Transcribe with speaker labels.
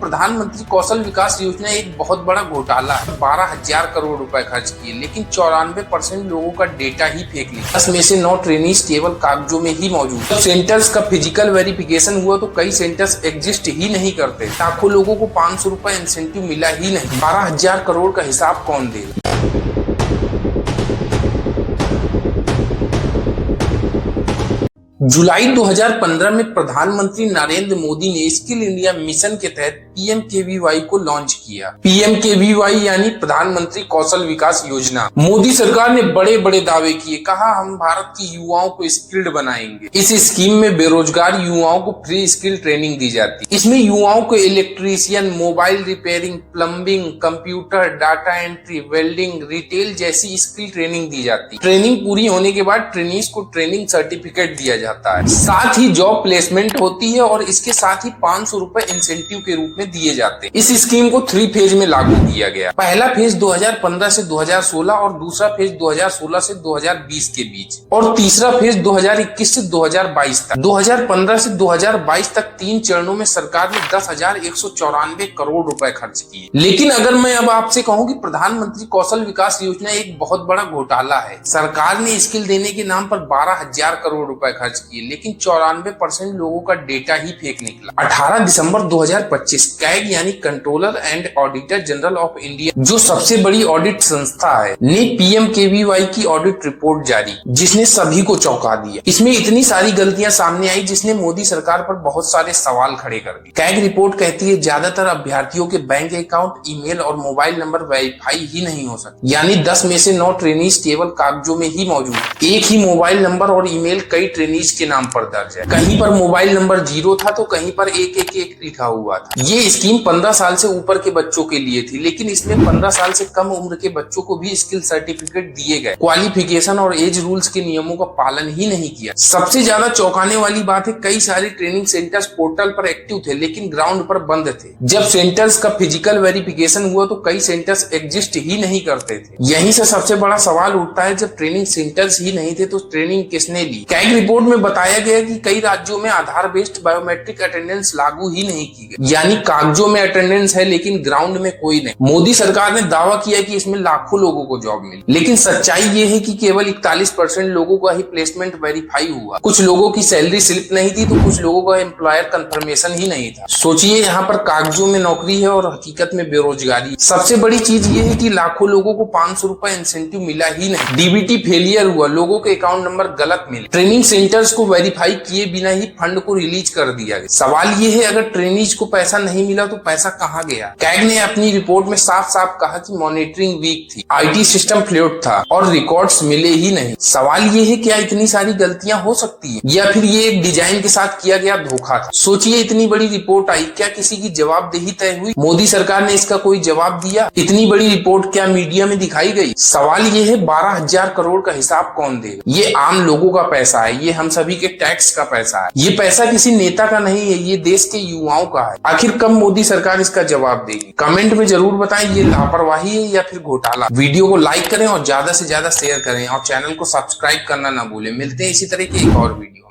Speaker 1: प्रधानमंत्री कौशल विकास योजना एक बहुत बड़ा घोटाला है। 12,000 करोड़ रुपए खर्च किए, लेकिन 94% लोगों का डेटा ही फेक निकला। 10 में से 9 ट्रेनीज केवल कागजों में ही मौजूद। जब सेंटर्स का फिजिकल वेरिफिकेशन हुआ तो कई सेंटर्स एग्जिस्ट ही नहीं करते। लाखों लोगों को 500 रुपए इंसेंटिव मिला ही नहीं। 12,000 करोड़ का हिसाब कौन देगा? जुलाई 2015 में प्रधानमंत्री नरेंद्र मोदी ने स्किल इंडिया मिशन के तहत पीएमकेवीवाई को लॉन्च किया। पीएमकेवीवाई यानी प्रधानमंत्री कौशल विकास योजना। मोदी सरकार ने बड़े बड़े दावे किए, कहा हम भारत के युवाओं को स्किल्ड बनाएंगे। इस स्कीम में बेरोजगार युवाओं को फ्री स्किल ट्रेनिंग दी जाती। इसमें युवाओं को electrician, mobile repairing, plumbing, computer, data entry, welding, retail जैसी स्किल ट्रेनिंग दी जाती। ट्रेनिंग पूरी होने के बाद ट्रेनीज को ट्रेनिंग सर्टिफिकेट दिया जाता है। साथ ही जॉब प्लेसमेंट होती है और इसके साथ ही 500 रुपए इंसेंटिव के रूप में दिए जाते हैं। इस स्कीम को 3 फेज में लागू किया गया। पहला फेज 2015 से 2016 और दूसरा फेज 2016 से 2020 के बीच और तीसरा फेज 2021 से 2022 तक। 2015 से 2022 तक 3 चरणों में सरकार ने 10,194 करोड़ रुपए खर्च किए। लेकिन अगर मैं अब आपसे कहूं कि प्रधानमंत्री कौशल विकास योजना एक बहुत बड़ा घोटाला है। सरकार ने स्किल देने के नाम पर 12,000 करोड़ रुपए खर्च किए, लेकिन 94% लोगों का डेटा ही फेक निकला। 18 दिसंबर 2025 कैग यानी controller and auditor general of India, जो सबसे बड़ी ऑडिट संस्था है, ने पीएमकेवीवाई की ऑडिट रिपोर्ट जारी, जिसने सभी को चौंका दिया। इसमें इतनी सारी गलतियां सामने आई जिसने मोदी सरकार पर बहुत सारे सवाल खड़े कर दिए। कैग रिपोर्ट कहती है ज्यादातर अभ्यर्थियों के बैंक अकाउंट, ईमेल और मोबाइल नंबर वेरीफाई ही नहीं हो सकते। यानी 10 में से 9 ट्रेनीज केवल कागजों में ही मौजूद। एक ही मोबाइल नंबर और ईमेल कई ट्रेनीज के नाम पर दर्ज है। कहीं पर मोबाइल नंबर 0 था तो कहीं पर 111 लिखा हुआ था। ये स्कीम 15 साल से ऊपर के बच्चों के लिए थी, लेकिन इसमें 15 साल से कम उम्र के बच्चों को भी स्किल सर्टिफिकेट दिए गए। क्वालिफिकेशन और एज रूल्स के नियमों का पालन ही नहीं किया। सबसे ज्यादा चौंकाने वाली बात है, कई सारे ट्रेनिंग सेंटर्स पोर्टल पर एक्टिव थे लेकिन ग्राउंड पर बंद थे। जब सेंटर्स का फिजिकल वेरिफिकेशन हुआ तो कई सेंटर्स एग्जिस्ट ही नहीं करते थे। यहीं से सबसे बड़ा सवाल उठता है, जब ट्रेनिंग सेंटर्स ही नहीं थे तो ट्रेनिंग किसने ली? कैग रिपोर्ट में बताया गया कि कई राज्यों में आधार बेस्ड बायोमेट्रिक अटेंडेंस लागू ही नहीं की गई। यानी कागजों में अटेंडेंस है लेकिन ग्राउंड में कोई नहीं। मोदी सरकार ने दावा किया कि इसमें लाखों लोगों को जॉब मिली, लेकिन सच्चाई ये है कि केवल 41% लोगों का ही प्लेसमेंट वेरीफाई हुआ। कुछ लोगों की सैलरी स्लिप नहीं थी तो कुछ लोगों का एम्प्लॉयर कंफर्मेशन ही नहीं था। सोचिए, यहाँ पर कागजों में नौकरी है और हकीकत में बेरोजगारी। सबसे बड़ी चीज ये है कि लाखों लोगों को 500 रुपए इंसेंटिव मिला ही नहीं। डीबीटी फेलियर हुआ, लोगों के अकाउंट नंबर गलत मिले। ट्रेनिंग सेंटर्स को वेरीफाई किए बिना ही फंड को रिलीज कर दिया गया। सवाल ये है, अगर ट्रेनीज को पैसा नहीं मिला तो पैसा कहाँ गया? कैग ने अपनी रिपोर्ट में साफ साफ कहा कि मॉनिटरिंग वीक थी, आईटी सिस्टम फ्लॉड था और रिकॉर्ड्स मिले ही नहीं। सवाल ये है, क्या इतनी सारी गलतियां हो सकती है या फिर ये एक डिजाइन के साथ किया गया धोखा था? सोचिए, इतनी बड़ी रिपोर्ट आई, क्या किसी की जवाबदेही तय हुई? मोदी सरकार ने इसका कोई जवाब दिया? इतनी बड़ी रिपोर्ट क्या मीडिया में दिखाई गई? सवाल ये है, 12,000 करोड़ का हिसाब कौन देगा? ये आम लोगों का पैसा है, ये हम सभी के टैक्स का पैसा है। ये पैसा किसी नेता का नहीं है, ये देश के युवाओं का है। आखिर कब मोदी सरकार इसका जवाब देगी? कमेंट में जरूर बताएं, ये लापरवाही है या फिर घोटाला। वीडियो को लाइक करें और ज्यादा से ज्यादा शेयर करें और चैनल को सब्सक्राइब करना ना भूलें। मिलते हैं इसी तरह की एक और वीडियो।